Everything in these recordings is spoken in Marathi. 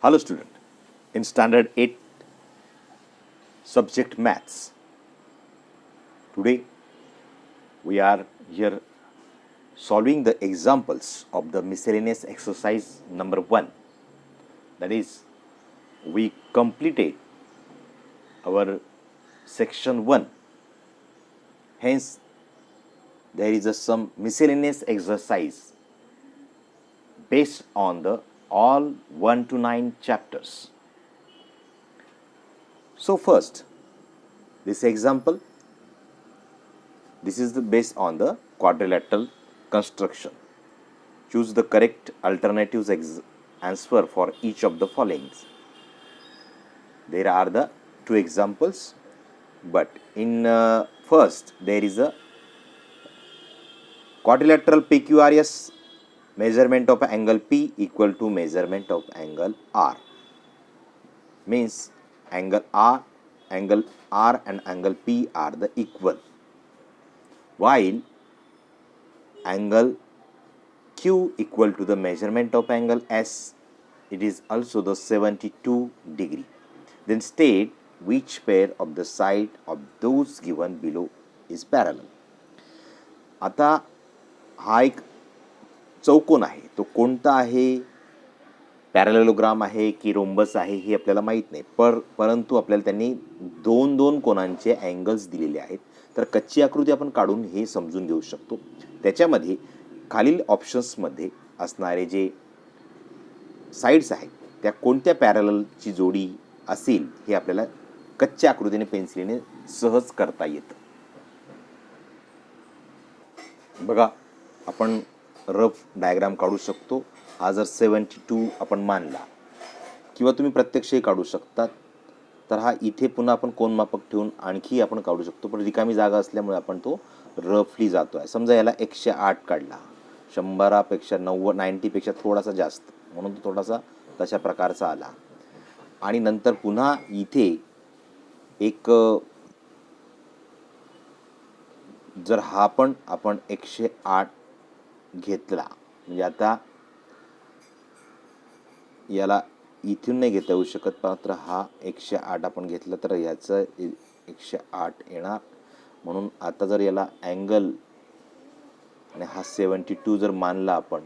Hello student, in standard 8 subject maths, today we are here solving the examples of the miscellaneous exercise number 1. That is, we completed our section 1. Hence, there is some miscellaneous exercise based on the all 1 to 9 chapters. So first, this example, this is based on the quadrilateral construction. Choose the correct alternatives answer for each of the following. There are the 2 examples, but in first there is a quadrilateral PQRS, measurement of angle P equal to measurement of angle R. Means angle R and angle P are the equal, while angle Q equal to the measurement of angle S, it is also the 72 degree. Then state which pair of the side of those given below is parallel. आता हा एक चौकोन आहे, तो कोणता आहे, पॅरलेलोग्राम आहे की रोम्बस आहे हे आपल्याला माहीत नाही, परंतु आपल्याला त्यांनी दोन दोन कोनांचे अँगल्स दिलेले आहेत. तर कच्ची आकृती आपण काढून हे समजून घेऊ शकतो. त्याच्यामध्ये खालील ऑप्शन्समध्ये असणारे जे साइड्स आहेत त्या कोणत्या पॅरललची जोडी असेल हे आपल्याला कच्च्या आकृतीने पेन्सिलीने सहज करता येतं. बघा, आपण रफ डायग्राम काढू शकतो. हा जर 72 आपण मानला किंवा तुम्ही प्रत्यक्षही काढू शकतात, तर हा इथे पुन्हा आपण कोनमापक ठेवून आणखी आपण काढू शकतो. पण रिकामी जागा असल्यामुळे आपण तो रफली जातो आहे. समजा याला 108 काढला, 100पेक्षा 90पेक्षा थोडासा जास्त, म्हणून तो थोडासा तशा प्रकारचा आला. आणि नंतर पुन्हा इथे एक जर हा पण आपण 108 घेतला, म्हणजे आता याला इथून नाही घेता येऊ शकत, मात्र हा 108 आपण घेतला तर ह्याचं 108 येणार. म्हणून आता जर याला अँगल आणि हा 72 जर मानला आपण,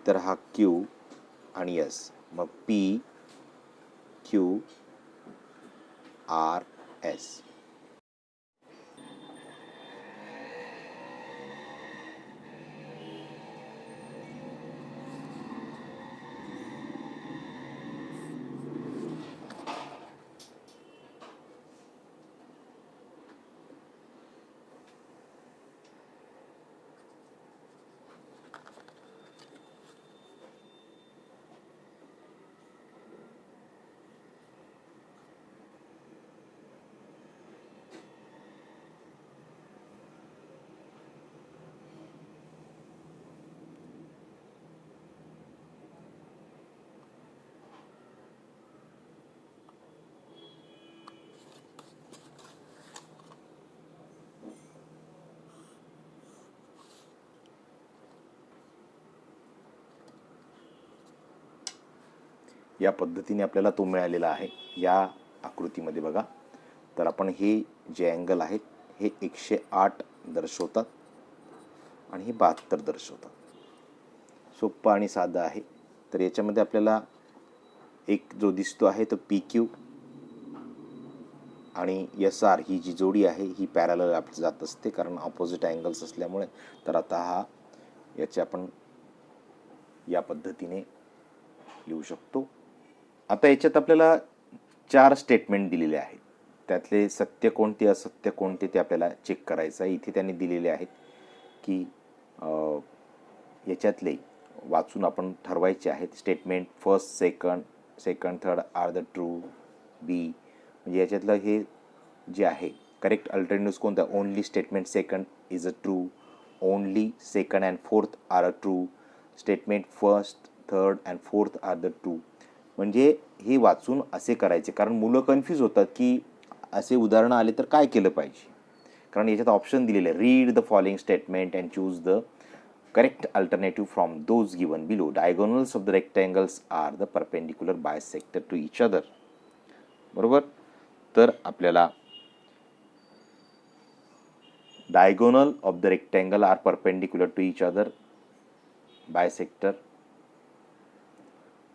तर हा Q आणि S, मग P Q R S. या पद्धतीने आपल्याला तो मिळालेला आहे. या आकृतीमध्ये बघा, तर आपण हे जे अँगल आहेत हे 108 दर्शवतात आणि हे 72 दर्शवतात. सोपं आणि साधं आहे. तर याच्यामध्ये आपल्याला एक जो दिसतो आहे तो PQ आणि SR ही जी जोडी आहे ही पॅरलल जात असते, कारण ऑपोजिट अँगल्स असल्यामुळे. तर आता हा याचे आपण या पद्धतीने लिहू शकतो. आता याच्यात आपल्याला 4 स्टेटमेंट दिलेले आहेत. त्यातले सत्य कोणते असत्य कोणते ते आपल्याला चेक करायचं आहे. इथे त्यांनी दिलेले आहेत की याच्यातले वाचून आपण ठरवायचे आहेत. Statement first, second, third are the true, B. म्हणजे याच्यातलं हे जे आहे करेक्ट अल्टरनेटिव्स कोणतं, only statement second is a true, only second and fourth are a true, statement first, third and fourth are the true. म्हणजे हे वाचून असे करायचे, कारण मुलं कन्फ्यूज होतात की असे उदाहरणं आले तर काय केलं पाहिजे. कारण याच्यात ऑप्शन दिलेले आहे, read the following statement and choose the Correct alternative from those given below. Diagonals of the rectangles are the perpendicular bisector to each other. बरोबर. तर आपल्याला diagonal of the rectangle are perpendicular to each other, bisector.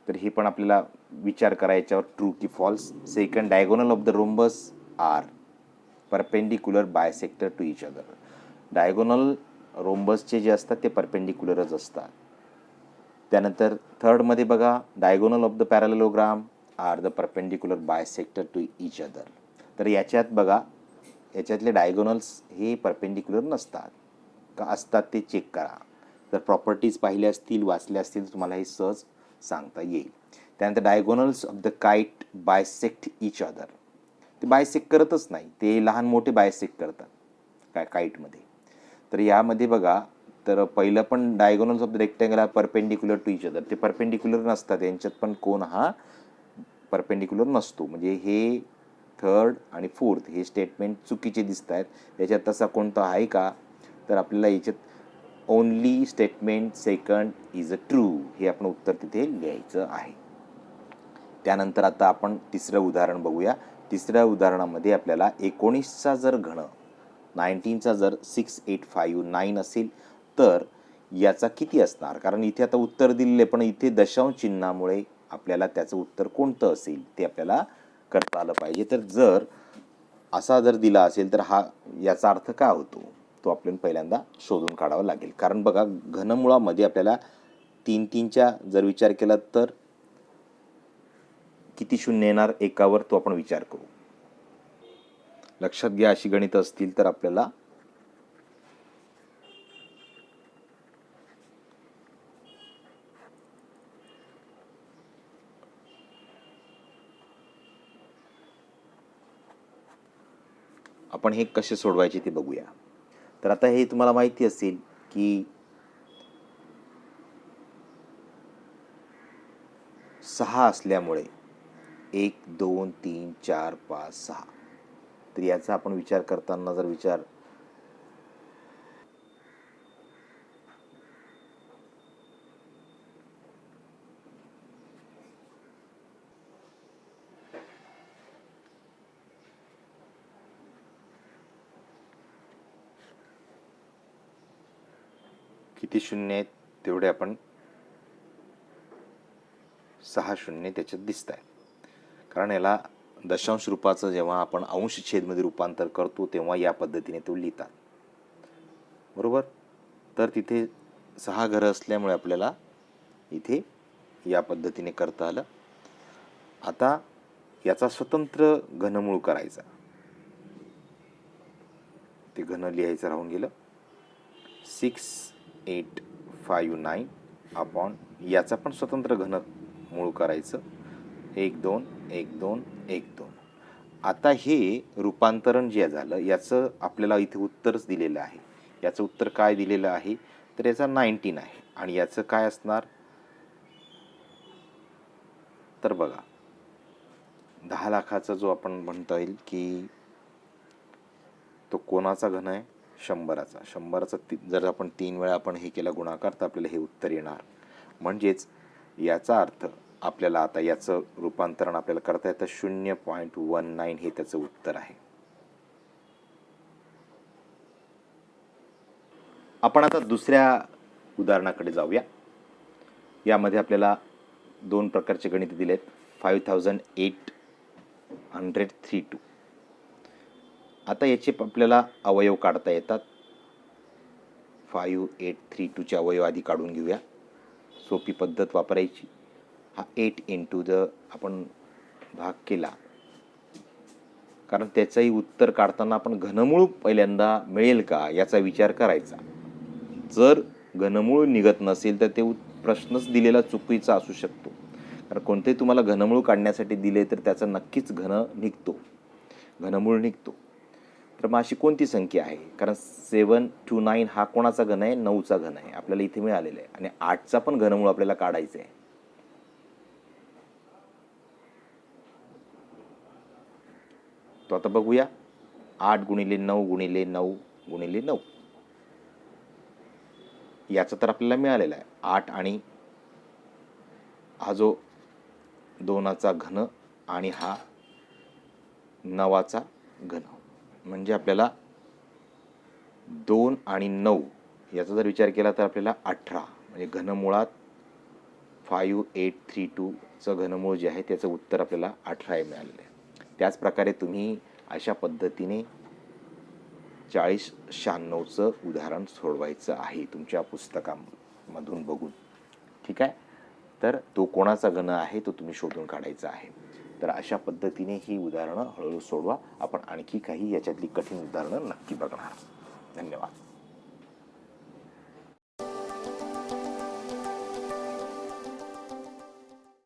तर हे पण आपल्याला विचार करायच्यावर ट्रू की false. Second, diagonal of the rhombus are perpendicular bisector to each other. Diagonal रोम्बसचे जे असतात ते परपेंडिक्युलरच असतात. त्यानंतर थर्डमध्ये बघा, diagonal of the parallelogram are the perpendicular bisector to each other. तर याच्यात बघा, याच्यातले डायगोनल्स हे परपेंडिक्युलर नसतात का असतात ते चेक करा. जर प्रॉपर्टीज पाहिल्या असतील, वाचल्या असतील तर तुम्हाला हे सहज सांगता येईल. त्यानंतर diagonals of the kite bisect each other. ते बायसेक्ट करतच नाही, ते लहान मोठे बायसेक्ट करतात काय काईटमध्ये. तर यामध्ये बघा, तर पहिलं पण diagonals of the rectangle perpendicular to each other. ते परपेंडिक्युलर नसतात, यांच्यात पण कोण हा परपेंडिक्युलर नसतो. म्हणजे हे थर्ड आणि फोर्थ हे स्टेटमेंट चुकीचे दिसत आहेत. याच्यात तसा कोणता आहे का, तर आपल्याला याच्यात only statement second is a true हे आपण उत्तर तिथे लिहायचं आहे. त्यानंतर आता आपण तिसरं उदाहरण बघूया. तिसऱ्या उदाहरणामध्ये आपल्याला 19चा जर घन 19चा जर 6859 असेल तर याचा किती असणार. कारण इथे आता उत्तर दिलेले, पण इथे दशांश चिन्हामुळे आपल्याला त्याचं उत्तर कोणतं असेल ते आपल्याला करता आलं पाहिजे. तर जर असा जर दिला असेल तर हा याचा अर्थ काय होतो तो आपल्याला पहिल्यांदा शोधून काढावा लागेल. कारण बघा, घनमुळामध्ये आपल्याला 3-3च्या जर विचार केला तर किती शून्य येणार एकावर, तो आपण विचार करू. लक्षात घ्या, अशी गणित असतील तर आपल्याला आपण हे कसे सोडवायचे ते बघूया. तर आता हे तुम्हाला माहिती असेल की 6 असल्यामुळे 1 2 3 4 5 6. तर याचा आपण विचार करताना जर विचार किती शून्य आहेत तेवढे आपण 6 शून्य त्याच्यात दिसत आहे. कारण याला दशांश रूपाचं जेव्हा आपण अंश छेदमध्ये रूपांतर करतो तेव्हा या पद्धतीने तो लिहितात. बरोबर. तर तिथे 6 घरं असल्यामुळे आपल्याला इथे या पद्धतीने करता आलं. आता याचा स्वतंत्र घनमूळ करायचा, ते घन लिहायचं राहून गेलं. 6859 अपॉन याचा पण स्वतंत्र घनमूळ करायचं, 1 2 1 2 1 2. आता हे रूपांतरण जे झालं याचं आपल्याला इथे उत्तरच दिलेलं आहे. याचं उत्तर काय दिलेलं आहे तर याचा 19 आहे. आणि याचं काय असणार तर बघा, 10 लाखाचा जो आपण म्हणता येईल की तो कोणाचा घन आहे, 100चा. 100चा जर आपण 3 वेळा आपण हे केला गुणाकार तर आपल्याला हे उत्तर येणार. म्हणजेच याचा अर्थ आपल्याला आता याचं रूपांतरण आपल्याला करता येतं. 0.19 हे त्याचं उत्तर आहे. आपण आता दुसऱ्या उदाहरणाकडे जाऊया. यामध्ये आपल्याला 2 प्रकारचे गणित दिलेत. 5832. आता याचे आपल्याला अवयव काढता येतात. 5832चे अवयव आधी काढून घेऊया. सोपी पद्धत वापरायची. हा 8 इंटू द आपण भाग केला, कारण त्याचंही उत्तर काढताना आपण घनमूळ पहिल्यांदा मिळेल का याचा विचार करायचा. जर घनमूळ निघत नसेल तर ते प्रश्नच दिलेला चुकीचा असू शकतो. कारण कोणतेही तुम्हाला घनमूळ काढण्यासाठी दिले तर त्याचा नक्कीच घनमूळ निघतो. तर मग अशी कोणती संख्या आहे, कारण 729 हा कोणाचा घन आहे, 9चा घन आहे आपल्याला इथे मिळालेला आहे. आणि 8चा पण घनमूळ आपल्याला काढायचं आहे. तो आता बघूया. 8 गुणिले 9 गुणिले 9 गुणिले 9. याचं तर आपल्याला मिळालेलं आहे 8 आणि हा जो 2चा घन आणि हा 9चा घन, म्हणजे आपल्याला 2 आणि 9 याचा जर विचार केला तर आपल्याला 18, म्हणजे घनमुळात 5832चं घनमूळ जे आहे त्याचं उत्तर आपल्याला 18 मिळालेलं आहे. त्याचप्रकारे तुम्ही अशा पद्धतीने 4096चं उदाहरण सोडवायचं आहे तुमच्या पुस्तकामधून बघून. ठीक आहे, तर तो कोणाचा घन आहे तो तुम्ही शोधून काढायचा आहे. तर अशा पद्धतीने ही उदाहरणं हळूहळू सोडवा. आपण आणखी काही याच्यातली कठीण उदाहरणं नक्की बघणार. धन्यवाद.